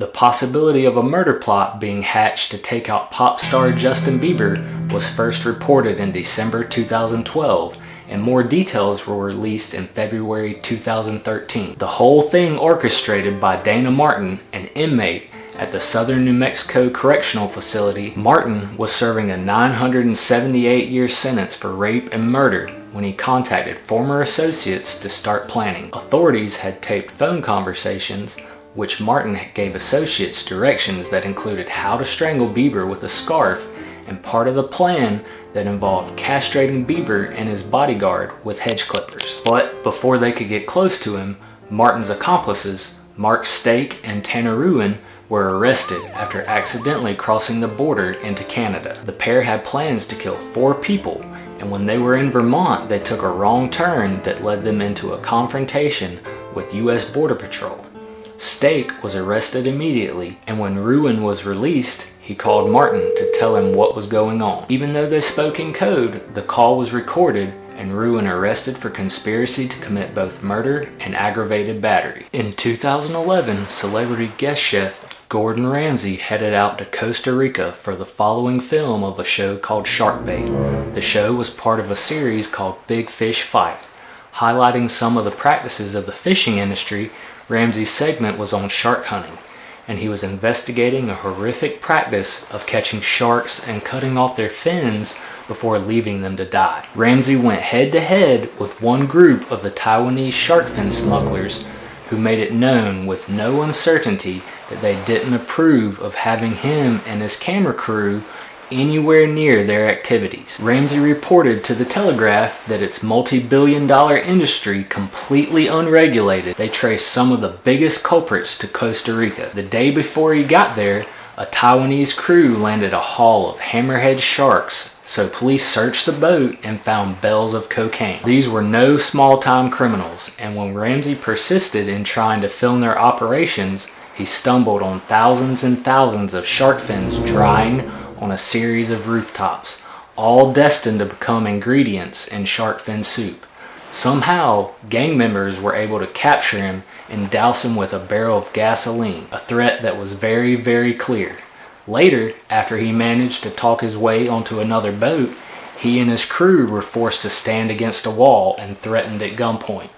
The possibility of a murder plot being hatched to take out pop star Justin Bieber was first reported in December 2012, and more details were released in February 2013. The whole thing orchestrated by Dana Martin, an inmate at the Southern New Mexico Correctional Facility. Martin was serving a 978-year sentence for rape and murder when he contacted former associates to start planning. Authorities had taped phone conversations which Martin gave associates directions that included how to strangle Bieber with a scarf, and part of the plan that involved castrating Bieber and his bodyguard with hedge clippers. But before they could get close to him, Martin's accomplices, Mark Stake and Tanner Ruin, were arrested after accidentally crossing the border into Canada. The pair had plans to kill 4 people, and when they were in Vermont, they took a wrong turn that led them into a confrontation with U.S. Border Patrol. Stake was arrested immediately, and when Ruin was released, he called Martin to tell him what was going on. Even though they spoke in code, the call was recorded and Ruin arrested for conspiracy to commit both murder and aggravated battery. In 2011, celebrity guest chef Gordon Ramsay headed out to Costa Rica for the following film of a show called Shark Bait. The show was part of a series called Big Fish Fight. Highlighting some of the practices of the fishing industry, Ramsay's segment was on shark hunting, and he was investigating a horrific practice of catching sharks and cutting off their fins before leaving them to die. Ramsay went head-to-head with one group of the Taiwanese shark fin smugglers who made it known with no uncertainty that they didn't approve of having him and his camera crew anywhere near their activities. Ramsay reported to the Telegraph that its multi-billion-dollar industry completely unregulated. They traced some of the biggest culprits to Costa Rica. The day before he got there, a Taiwanese crew landed a haul of hammerhead sharks, so police searched the boat and found bales of cocaine. These were no small-time criminals, and when Ramsay persisted in trying to film their operations, he stumbled on thousands and thousands of shark fins drying on a series of rooftops, all destined to become ingredients in shark fin soup. Somehow, gang members were able to capture him and douse him with a barrel of gasoline, a threat that was very, very clear. Later, after he managed to talk his way onto another boat, he and his crew were forced to stand against a wall and threatened at gunpoint.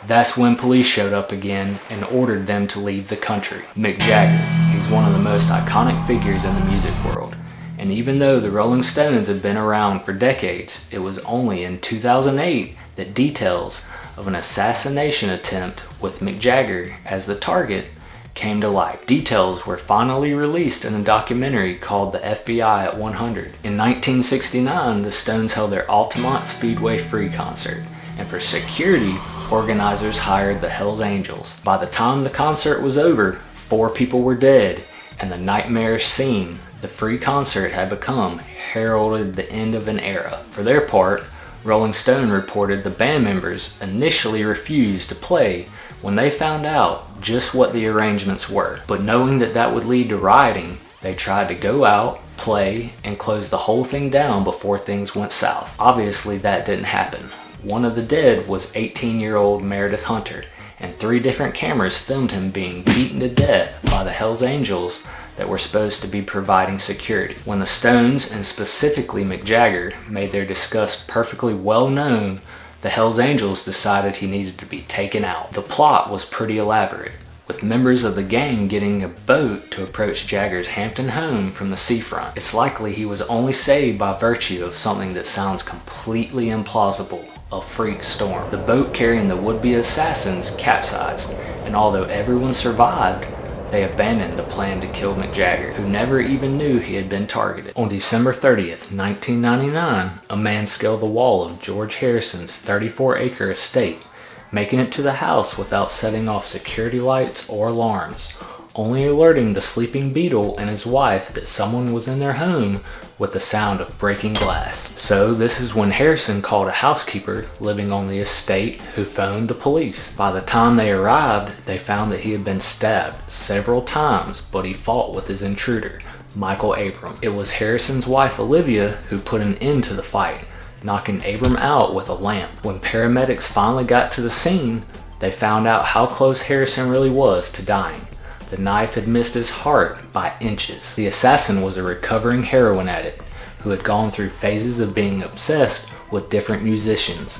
That's when police showed up again and ordered them to leave the country. Mick Jagger, he's one of the most iconic figures in the music world. And even though the Rolling Stones had been around for decades, it was only in 2008 that details of an assassination attempt with Mick Jagger as the target came to light. Details were finally released in a documentary called The FBI at 100. In 1969, the Stones held their Altamont Speedway Free concert, and for security, organizers hired the Hells Angels. By the time the concert was over, 4 people were dead, and the nightmarish scene the free concert had become heralded the end of an era. For their part, Rolling Stone reported the band members initially refused to play when they found out just what the arrangements were. But knowing that that would lead to rioting, they tried to go out, play, and close the whole thing down before things went south. Obviously that didn't happen. One of the dead was 18-year-old Meredith Hunter, and 3 different cameras filmed him being beaten to death by the Hells Angels that were supposed to be providing security. When the Stones, and specifically Mick Jagger, made their disgust perfectly well known, the Hells Angels decided he needed to be taken out. The plot was pretty elaborate, with members of the gang getting a boat to approach Jagger's Hampton home from the seafront. It's likely he was only saved by virtue of something that sounds completely implausible: a freak storm. The boat carrying the would-be assassins capsized, and although everyone survived, they abandoned the plan to kill Mick Jagger, who never even knew he had been targeted. On December 30th, 1999, a man scaled the wall of George Harrison's 34-acre estate, making it to the house without setting off security lights or alarms, only alerting the sleeping Beatle and his wife that someone was in their home with the sound of breaking glass. So this is when Harrison called a housekeeper living on the estate who phoned the police. By the time they arrived, they found that he had been stabbed several times, but he fought with his intruder, Michael Abram. It was Harrison's wife Olivia who put an end to the fight, knocking Abram out with a lamp. When paramedics finally got to the scene, they found out how close Harrison really was to dying. The knife had missed his heart by inches. The assassin was a recovering heroin addict who had gone through phases of being obsessed with different musicians.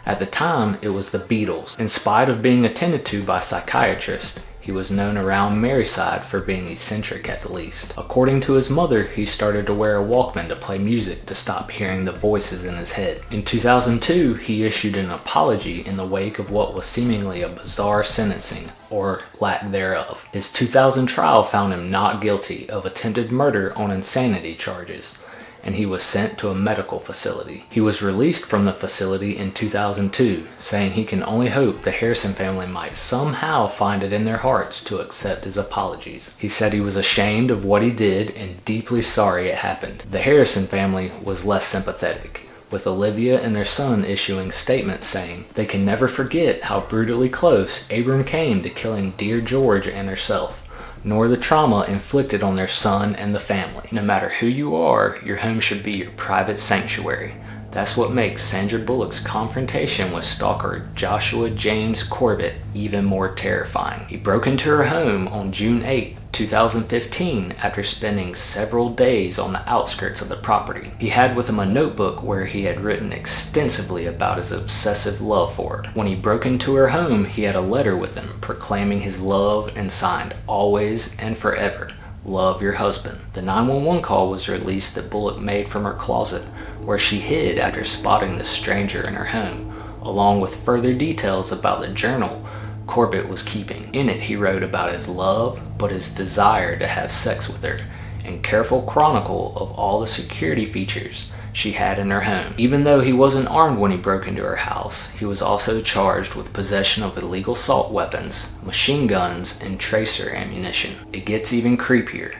At the time, it was the Beatles. In spite of being attended to by psychiatrists, he was known around Merseyside for being eccentric at the least. According to his mother, he started to wear a Walkman to play music to stop hearing the voices in his head. In 2002, he issued an apology in the wake of what was seemingly a bizarre sentencing, or lack thereof. His 2000 trial found him not guilty of attempted murder on insanity charges, and he was sent to a medical facility. He was released from the facility in 2002, saying he can only hope the Harrison family might somehow find it in their hearts to accept his apologies. He said he was ashamed of what he did and deeply sorry it happened. The Harrison family was less sympathetic, with Olivia and their son issuing statements saying they can never forget how brutally close Abram came to killing dear George and herself, nor the trauma inflicted on their son and the family. No matter who you are, your home should be your private sanctuary. That's what makes Sandra Bullock's confrontation with stalker Joshua James Corbett even more terrifying. He broke into her home on June 8, 2015 after spending several days on the outskirts of the property. He had with him a notebook where he had written extensively about his obsessive love for her. When he broke into her home, he had a letter with him proclaiming his love and signed "Always and Forever. Love your husband." The 911 call was released that Bullock made from her closet, where she hid after spotting the stranger in her home, along with further details about the journal Corbett was keeping. In it, he wrote about his love, but his desire to have sex with her, and careful chronicle of all the security features she had in her home. Even though he wasn't armed when he broke into her house, he was also charged with possession of illegal assault weapons, machine guns, and tracer ammunition. It gets even creepier.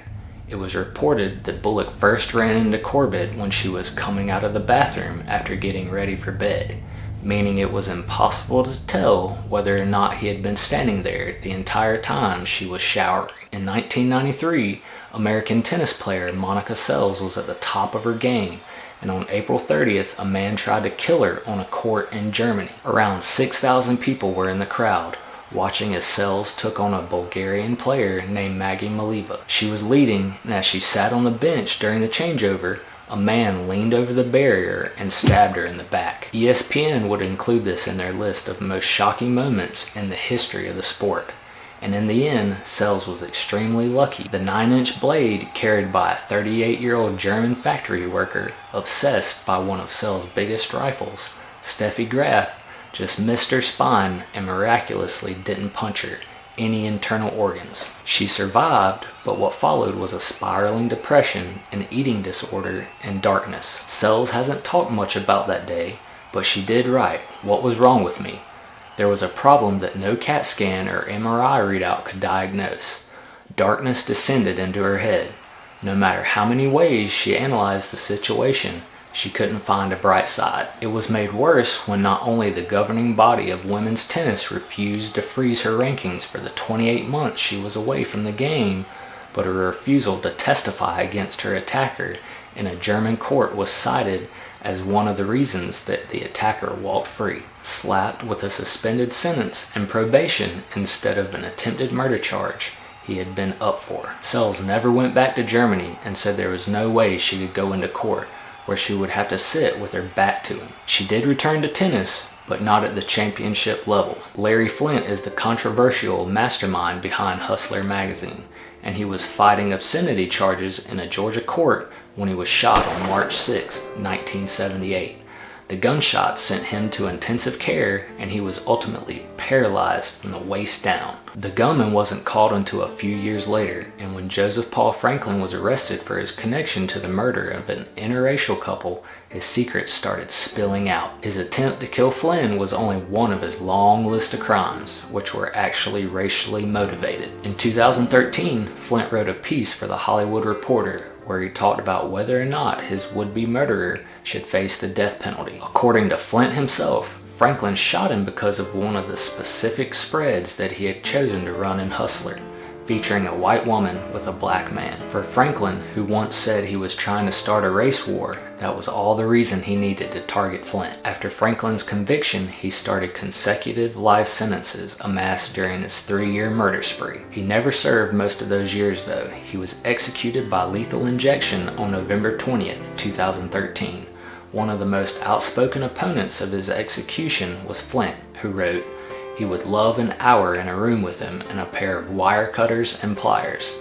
It was reported that Bullock first ran into Corbett when she was coming out of the bathroom after getting ready for bed, meaning it was impossible to tell whether or not he had been standing there the entire time she was showering. In 1993, American tennis player Monica Seles was at the top of her game, and on April 30th, a man tried to kill her on a court in Germany. Around 6,000 people were in the crowd, watching as Seles took on a Bulgarian player named Maggie Maliva. She was leading, and as she sat on the bench during the changeover, a man leaned over the barrier and stabbed her in the back. ESPN would include this in their list of most shocking moments in the history of the sport. And in the end, Seles was extremely lucky. The 9-inch blade carried by a 38-year-old German factory worker obsessed by one of Seles' biggest rifles, Steffi Graf, just missed her spine and miraculously didn't puncture any internal organs. She survived, but what followed was a spiraling depression, an eating disorder, and darkness. Seles hasn't talked much about that day, but she did write, "What was wrong with me? There was a problem that no CAT scan or MRI readout could diagnose. Darkness descended into her head. No matter how many ways she analyzed the situation, she couldn't find a bright side." It was made worse when not only the governing body of women's tennis refused to freeze her rankings for the 28 months she was away from the game, but her refusal to testify against her attacker in a German court was cited as one of the reasons that the attacker walked free, slapped with a suspended sentence and probation instead of an attempted murder charge he had been up for. Seles never went back to Germany and said there was no way she could go into court, where she would have to sit with her back to him. She did return to tennis, but not at the championship level. Larry Flynt is the controversial mastermind behind Hustler magazine, and he was fighting obscenity charges in a Georgia court when he was shot on March 6, 1978. The gunshots sent him to intensive care, and he was ultimately paralyzed from the waist down. The gunman wasn't caught until a few years later, and when Joseph Paul Franklin was arrested for his connection to the murder of an interracial couple, his secrets started spilling out. His attempt to kill Flynn was only one of his long list of crimes, which were actually racially motivated. In 2013, Flynt wrote a piece for The Hollywood Reporter where he talked about whether or not his would-be murderer should face the death penalty. According to Flynt himself, Franklin shot him because of one of the specific spreads that he had chosen to run in Hustler. featuring a white woman with a black man. For Franklin, who once said he was trying to start a race war, that was all the reason he needed to target Flynt. After Franklin's conviction, he started consecutive life sentences amassed during his 3-year murder spree. He never served most of those years though. He was executed by lethal injection on November 20th, 2013. One of the most outspoken opponents of his execution was Flynt, who wrote, "He would love an hour in a room with him and a pair of wire cutters and pliers,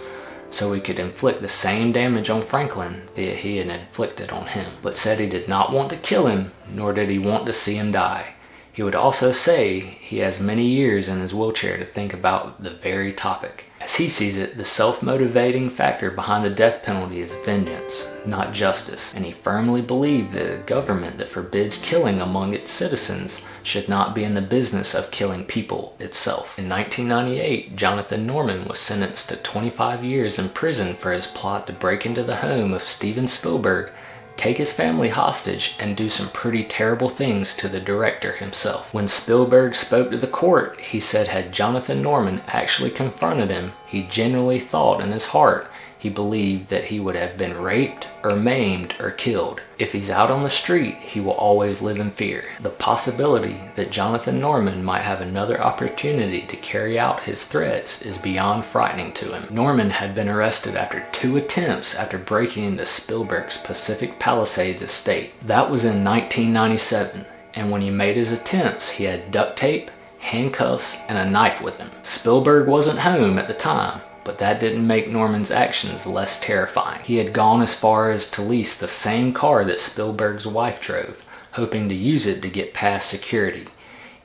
so he could inflict the same damage on Franklin that he had inflicted on him, but said he did not want to kill him, nor did he want to see him die. He would also say he has many years in his wheelchair to think about the very topic." As he sees it, the self-motivating factor behind the death penalty is vengeance, not justice, and he firmly believed that a government that forbids killing among its citizens should not be in the business of killing people itself. In 1998, Jonathan Norman was sentenced to 25 years in prison for his plot to break into the home of Steven Spielberg, take his family hostage, and do some pretty terrible things to the director himself. When Spielberg spoke to the court, he said had Jonathan Norman actually confronted him, he genuinely thought in his heart he believed that he would have been raped or maimed or killed. If he's out on the street, he will always live in fear. The possibility that Jonathan Norman might have another opportunity to carry out his threats is beyond frightening to him. Norman had been arrested after 2 attempts after breaking into Spielberg's Pacific Palisades estate. That was in 1997, and when he made his attempts, he had duct tape, handcuffs, and a knife with him. Spielberg wasn't home at the time, but that didn't make Norman's actions less terrifying. He had gone as far as to lease the same car that Spielberg's wife drove, hoping to use it to get past security.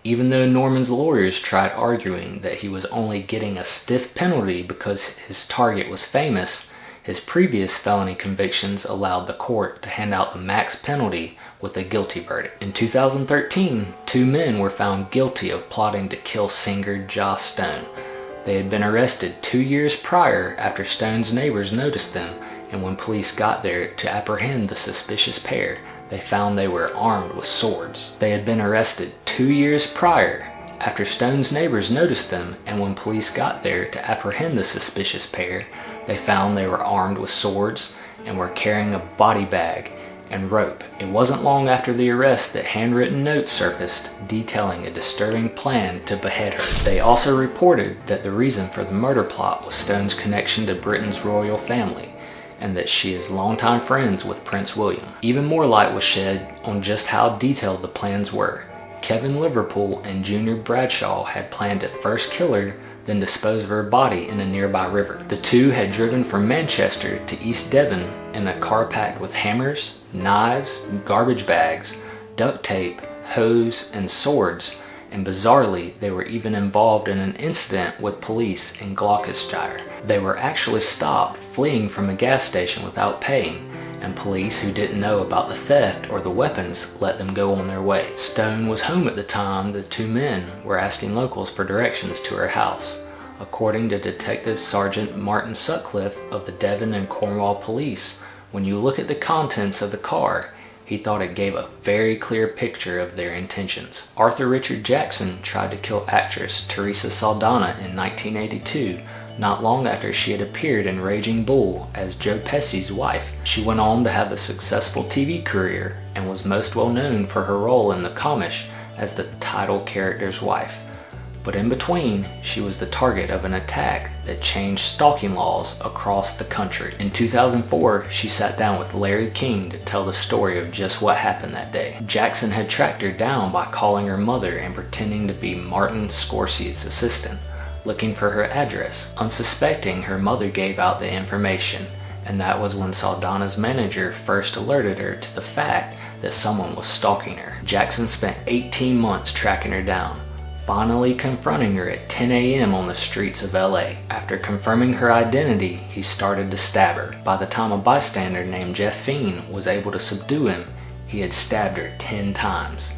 Even though Norman's lawyers tried arguing that he was only getting a stiff penalty because his target was famous, his previous felony convictions allowed the court to hand out the max penalty with a guilty verdict. In 2013, 2 men were found guilty of plotting to kill singer Joss Stone. They had been arrested 2 years prior after Stone's neighbors noticed them, and when police got there to apprehend the suspicious pair, they found they were armed with swords. They had been arrested 2 years prior after Stone's neighbors noticed them, and when police got there to apprehend the suspicious pair, they found they were armed with swords and were carrying a body bag and rope. It wasn't long after the arrest that handwritten notes surfaced detailing a disturbing plan to behead her. They also reported that the reason for the murder plot was Stone's connection to Britain's royal family, and that she is longtime friends with Prince William. Even more light was shed on just how detailed the plans were. Kevin Liverpool and Junior Bradshaw had planned to first kill her, then dispose of her body in a nearby river. The two had driven from Manchester to East Devon in a car packed with hammers, knives, garbage bags, duct tape, hose, and swords, and bizarrely, they were even involved in an incident with police in Gloucestershire. They were actually stopped fleeing from a gas station without paying, and police who didn't know about the theft or the weapons let them go on their way. Stone was home at the time the 2 men were asking locals for directions to her house. According to Detective Sergeant Martin Sutcliffe of the Devon and Cornwall Police, when you look at the contents of the car, he thought it gave a very clear picture of their intentions. Arthur Richard Jackson tried to kill actress Theresa Saldana in 1982, not long after she had appeared in Raging Bull as Joe Pesci's wife. She went on to have a successful TV career and was most well known for her role in the comics as the title character's wife. But in between, she was the target of an attack that changed stalking laws across the country. In 2004, she sat down with Larry King to tell the story of just what happened that day. Jackson had tracked her down by calling her mother and pretending to be Martin Scorsese's assistant, looking for her address. Unsuspecting, her mother gave out the information, and that was when Saldana's manager first alerted her to the fact that someone was stalking her. Jackson spent 18 months tracking her down, finally confronting her at 10 a.m. on the streets of LA. After confirming her identity, he started to stab her. By the time a bystander named Jeff Fiend was able to subdue him, he had stabbed her 10 times.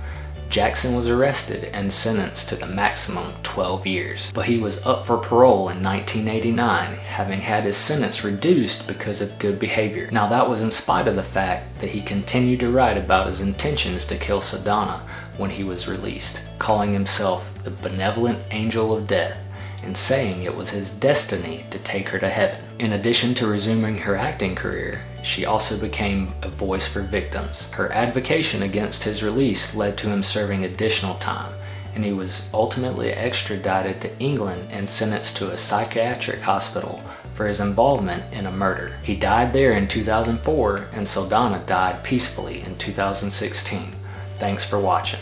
Jackson was arrested and sentenced to the maximum 12 years, but he was up for parole in 1989, having had his sentence reduced because of good behavior. Now that was in spite of the fact that he continued to write about his intentions to kill Saldana when he was released, calling himself the benevolent angel of death and saying it was his destiny to take her to heaven. In addition to resuming her acting career, she also became a voice for victims. Her advocacy against his release led to him serving additional time, and he was ultimately extradited to England and sentenced to a psychiatric hospital for his involvement in a murder. He died there in 2004, and Saldana died peacefully in 2016. Thanks for watching.